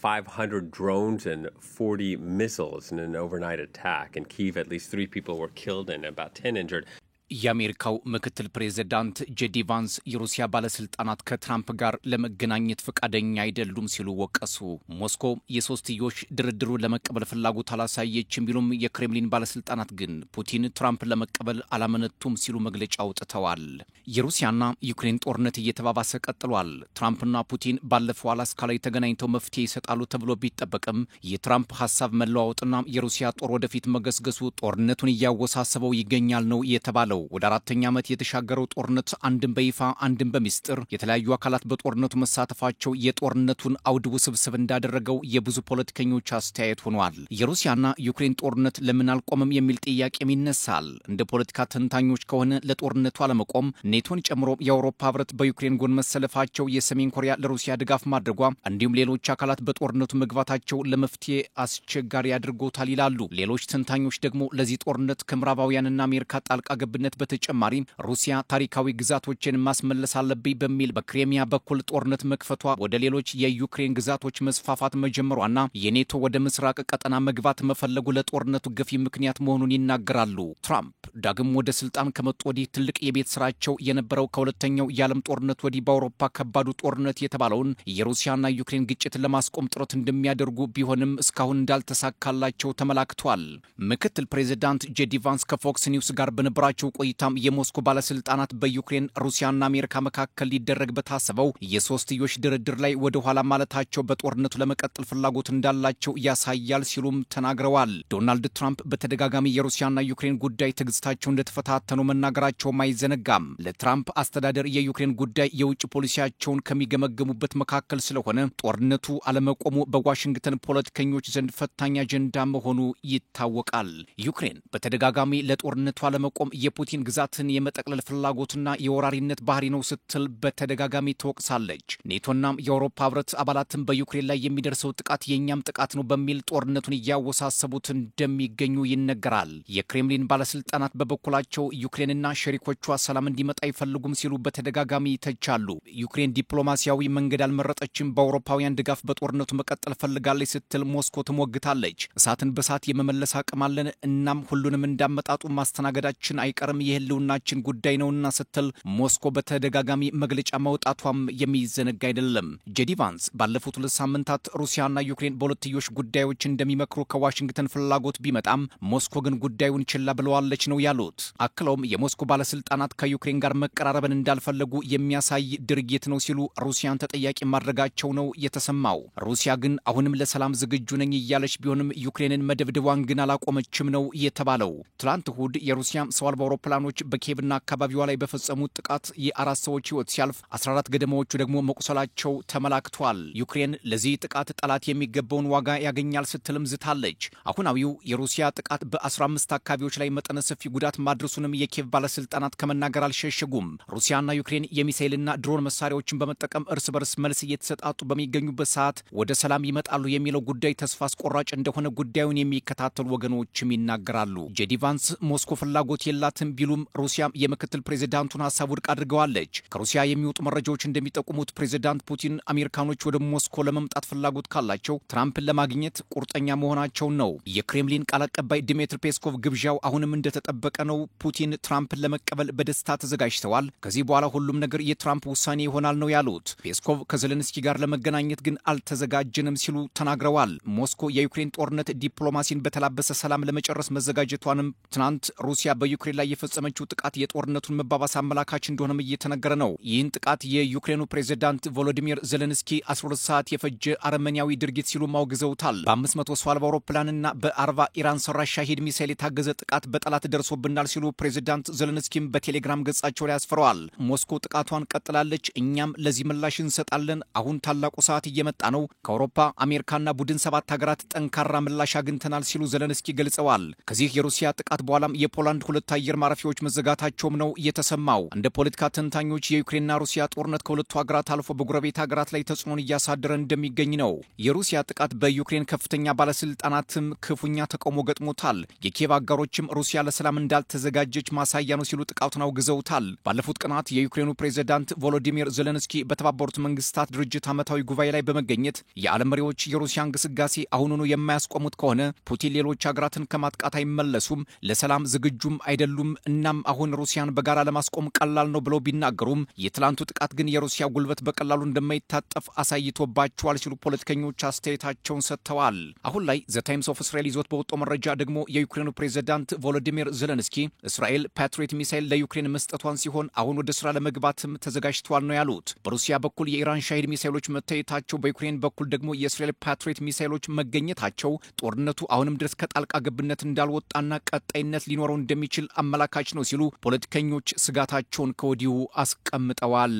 500 drones and 40 missiles in an overnight attack. In Kyiv, at least 3 people were killed and about 10 injured. የአሜሪካው ምክትል ፕሬዝዳንት ጄዲ ቫንስ የሩሲያ ባለስልጣናት ከትራምፕ ጋር ለመገናኘት ፈቃደኛ አይደሉም ሲሉ ወቀሱ። ሞስኮ የሶስትዮሽ ድርድሩ ለመቀበል ፍላጎት አላሳየችም ቢሉም የክሬምሊን ባለስልጣናት ግን ፑቲን ትራምፕ ለመቀበል አላመነቱም ሲሉ መግለጫ አውጥተዋል። የሩሲያና ዩክሬን ጦርነት እየተባባሰ ቀጥሏል። ትራምፕና ፑቲን ባለፈው አላስካ ላይ ተገናኝተው መፍትሄ ይሰጣሉ ተብሎ ቢጠበቅም የትራምፕ ሐሳብ መለዋወጥና የሩሲያ ጦር ወደፊት መገስገሱ ጦርነቱን እያወሳሰበው ይገኛል ነው የተባለው። ወደ 4ኛ ዓመት የተሻገረው ጦርነት አንድም በይፋ አንድም በሚስጥር የተለያዩ አካላት በጦርነቱ መሳተፋቸው የጦርነቱን አውድ ውስብስብ እንዳደረገው የብዙ ፖለቲከኞች አስተያየት ሆኗል። የሩሲያና ዩክሬን ጦርነት ለምን አልቆመም የሚል ጥያቄም ይነሳል። እንደ ፖለቲካ ተንታኞች ከሆነ ለጦርነቱ አለመቆም ኔቶን ጨምሮ የአውሮፓ ህብረት በዩክሬን ጎን መሰለፋቸው፣ የሰሜን ኮሪያ ለሩሲያ ድጋፍ ማድረጓ እንዲሁም ሌሎች አካላት በጦርነቱ መግባታቸው ለመፍትሄ አስቸጋሪ አድርጎታል ይላሉ። ሌሎች ተንታኞች ደግሞ ለዚህ ጦርነት ከምዕራባውያንና አሜሪካ ጣልቃ ገብነት በተጨማሪ ሩሲያ ታሪካዊ ግዛቶችን ማስመለስ አለብኝ በሚል በክሬሚያ በኩል ጦርነት መክፈቷ፣ ወደ ሌሎች የዩክሬን ግዛቶች መስፋፋት መጀመሯና የኔቶ ወደ ምስራቅ ቀጠና መግባት መፈለጉ ለጦርነቱ ገፊ ምክንያት መሆኑን ይናገራሉ። ትራምፕ ዳግም ወደ ስልጣን ከመጡ ወዲህ ትልቅ የቤት ስራቸው የነበረው ከሁለተኛው የዓለም ጦርነት ወዲህ በአውሮፓ ከባዱ ጦርነት የተባለውን የሩሲያና ዩክሬን ግጭት ለማስቆም ጥረት እንደሚያደርጉ ቢሆንም እስካሁን እንዳልተሳካላቸው ተመላክቷል። ምክትል ፕሬዝዳንት ጄዲ ቫንስ ከፎክስ ኒውስ ጋር በነበራቸው ቆይታም የሞስኮ ባለስልጣናት በዩክሬን ሩሲያና አሜሪካ መካከል ሊደረግ በታሰበው የሶስትዮሽ ድርድር ላይ ወደ ኋላ ማለታቸው በጦርነቱ ለመቀጠል ፍላጎት እንዳላቸው ያሳያል ሲሉም ተናግረዋል። ዶናልድ ትራምፕ በተደጋጋሚ የሩሲያና ዩክሬን ጉዳይ ትዕግስታቸው እንደተፈታተኑ መናገራቸውም አይዘነጋም። ለትራምፕ አስተዳደር የዩክሬን ጉዳይ የውጭ ፖሊሲያቸውን ከሚገመገሙበት መካከል ስለሆነ ጦርነቱ አለመቆሙ በዋሽንግተን ፖለቲከኞች ዘንድ ፈታኝ አጀንዳ መሆኑ ይታወቃል። ዩክሬን በተደጋጋሚ ለጦርነቱ አለመቆም የፑቲን ግዛትን የመጠቅለል ፍላጎትና የወራሪነት ባህሪ ነው ስትል በተደጋጋሚ ትወቅሳለች። ኔቶና የአውሮፓ ህብረት አባላትን በዩክሬን ላይ የሚደርሰው ጥቃት የኛም ጥቃት ነው በሚል ጦርነቱን እያወሳሰቡት እንደሚገኙ ይነገራል። የክሬምሊን ባለስልጣናት በበኩላቸው ዩክሬንና ሸሪኮቿ ሰላም እንዲመጣ አይፈልጉም ሲሉ በተደጋጋሚ ይተቻሉ። ዩክሬን ዲፕሎማሲያዊ መንገድ አልመረጠችም፣ በአውሮፓውያን ድጋፍ በጦርነቱ መቀጠል ፈልጋለች ስትል ሞስኮ ትሞግታለች። እሳትን በሳት የመመለስ አቅም አለን፣ እናም ሁሉንም እንዳመጣጡ ማስተናገዳችን አይቀርም፣ የህልውናችን ጉዳይ ነውና ስትል ሞስኮ በተደጋጋሚ መግለጫ ማውጣቷም የሚዘነጋ አይደለም። ጄዲ ቫንስ ባለፉት 2 ሳምንታት ሩሲያና ዩክሬን በሁለትዮሽ ጉዳዮች እንደሚመክሩ ከዋሽንግተን ፍላጎት ቢመጣም ሞስኮ ግን ጉዳዩን ችላ ብለዋለች ነው ያሉት። አክለውም የሞስኮ ባለስልጣናት ከዩክሬን ጋር መቀራረብን እንዳልፈለጉ የሚያሳይ ድርጊት ነው ሲሉ ሩሲያን ተጠያቂ ማድረጋቸው ነው የተሰማው። ሩሲያ ግን አሁንም ለሰላም ዝግጁ ነኝ እያለች ቢሆንም ዩክሬንን መደብደቧን ግን አላቆመችም ነው የተባለው። ትላንት እሁድ የሩሲያ ሰው አልባ አውሮፕላኖች በኪየቭና አካባቢዋ ላይ በፈጸሙት ጥቃት የ4 ሰዎች ህይወት ሲያልፍ 14 ገደማዎቹ ደግሞ መቁሰላቸው ተመላክቷል። ዩክሬን ለዚህ ጥቃት ጠላት የሚገባውን ዋጋ ያገኛል ስትልም ዝታለች። አሁናዊው የሩሲያ ጥቃት በ15 አካባቢዎች ላይ መጠነ ሰፊ ጉዳት ማድረሱንም የኪየቭ ባለስልጣናት ከመናገር አልሸሸጉም። ሩሲያና ዩክሬን የሚሳኤልና ድሮን መሳሪያዎችን በመጠቀም እርስ በርስ መልስ እየተሰጣጡ በሚገኙበት ሰዓት ወደ ሰላም ይመጣሉ የሚለው ጉዳይ ተስፋ አስቆራጭ እንደሆነ ጉዳዩን የሚከታተሉ ወገኖችም ይናገራሉ። ጄዲ ቫንስ ሞስኮ ፍላጎት የላትም ቢሉም ሩሲያ የምክትል ፕሬዝዳንቱን ሐሳብ ውድቅ አድርገዋለች። ከሩሲያ የሚወጡ መረጃዎች እንደሚጠቁሙት ፕሬዝዳንት ፑቲን አሜሪካኖች ወደ ሞስኮ ለመምጣት ፍላጎት ካላቸው ትራምፕን ለማግኘት ቁርጠኛ መሆናቸው ነው። የክሬምሊን ቃል አቀባይ ዲሚትሪ ፔስኮቭ ግብዣው አሁንም እንደተጠበቀ ነው። ፑቲን ትራምፕን ለመቀበል በደስታ ተዘጋጅተዋል። ከዚህ በኋላ ሁሉም ነገር የትራምፕ ውሳኔ ይሆናል ነው ያሉት። ፔስኮቭ ከዘለንስኪ ጋር ለመገናኘት ግን አልተዘጋጀንም ሲሉ ተናግረዋል። ሞስኮ የዩክሬን ጦርነት ዲፕሎማሲን በተላበሰ ሰላም ለመጨረስ መዘጋጀቷንም ትናንት ሩሲያ በዩክሬን ላይ የፈጸመችው ጥቃት የጦርነቱን መባባስ አመላካች እንደሆነም እየተነገረ ነው። ይህን ጥቃት የዩክሬኑ ፕሬዝዳንት ቮሎዲሚር ዘለንስኪ 12 ሰዓት የፈጀ አረመኔያዊ ድርጊት ሲሉ ማውግዘውታል። በ500 ሰው አልባ አውሮፕላንና በ40 ኢራን ሰራሽ ሻሂድ ሚሳኤል የታገዘ ጥቃት በጠላት ደርሶብናል ሲሉ ፕሬዝዳንት ዘለንስኪም በቴሌግራም ገጻቸው ላይ አስፍረዋል። ሞስኮ ጥቃቷን ቀጥላለች፣ እኛም ለዚህ ምላሽ እንሰጣለን። አሁን ታላቁ ሰዓት እየመጣ ነው። ከአውሮፓ አሜሪካና ቡድን 7 ሀገራት ጠንካራ ምላሽ አግኝተናል ሲሉ ዘለንስኪ ገልጸዋል። ከዚህ የሩሲያ ጥቃት በኋላም የፖላንድ 2 አየር ማረፊያዎች መዘጋታቸውም ነው የተሰማው። እንደ ፖለቲካ ተንታኞች የዩክሬንና ሩሲያ ጦርነት ከሁለቱ ሀገራት አልፎ በጎረቤት ሀገራት ላይ ተጽዕኖን እያሳደረ እንደሚገኝ ነው። የሩሲያ ጥቃት በዩክሬን ከፍተኛ ባለስልጣናትም ክፉኛ ተቃውሞ ገጥሞታል። የኪየቭ አጋሮችም ሩሲያ ለሰላም እንዳልተዘጋጀች ማሳያ ነው ሲሉ ጥቃቱን አውግዘውታል። ባለፉት ቀናት የዩክሬኑ ፕሬዝዳንት ቮሎዲሚር ዜሌንስኪ በተባበሩት መንግስታት ድርጅት ዓመታዊ ጉባኤ ላይ በመገኘት የዓለም መሪዎች የሩሲያ እንቅስቃሴ አሁኑኑ የማያስቆሙት ከሆነ ፑቲን ሌሎች ሀገራትን ከማጥቃት አይመለሱም፣ ለሰላም ዝግጁም አይደሉም፣ እናም አሁን ሩሲያን በጋራ ለማስቆም ቀላል ነው ብለው ቢናገሩም የትላንቱ ጥቃት ግን የሩሲያ ጉልበት በቀላሉ እንደማይታጠፍ አሳይቶባቸዋል ሲሉ ፖለቲከኞች አስተያየታቸውን ሰጥተዋል። አሁን ላይ ዘ ታይምስ ኦፍ እስራኤል ይዞት በወጣው መረጃ ደግሞ የዩክሬኑ ፕሬዝዳንት ቮሎዲሚር ዜሌንስኪ እስራኤል ፓትሪዮት ሚሳይል ለዩክሬን መስጠቷን ሲሆን አሁን ወደ ስራ ለመግባትም ተዘጋጅተዋል ነው ያሉት። በሩሲያ በኩል የኢራን ሻሂድ ሚሳይሎች መታየታቸው፣ በዩክሬን በኩል ደግሞ የእስራኤል ፓትሪዮት ሚሳይሎች መገኘታቸው ጦርነቱ አሁንም ድረስ ከጣልቃ ገብነት እንዳልወጣና ቀጣይነት ሊኖረው እንደሚችል አመላካች ነው ሲሉ ፖለቲከኞች ስጋታቸውን ከወዲሁ አስቀምጠዋል።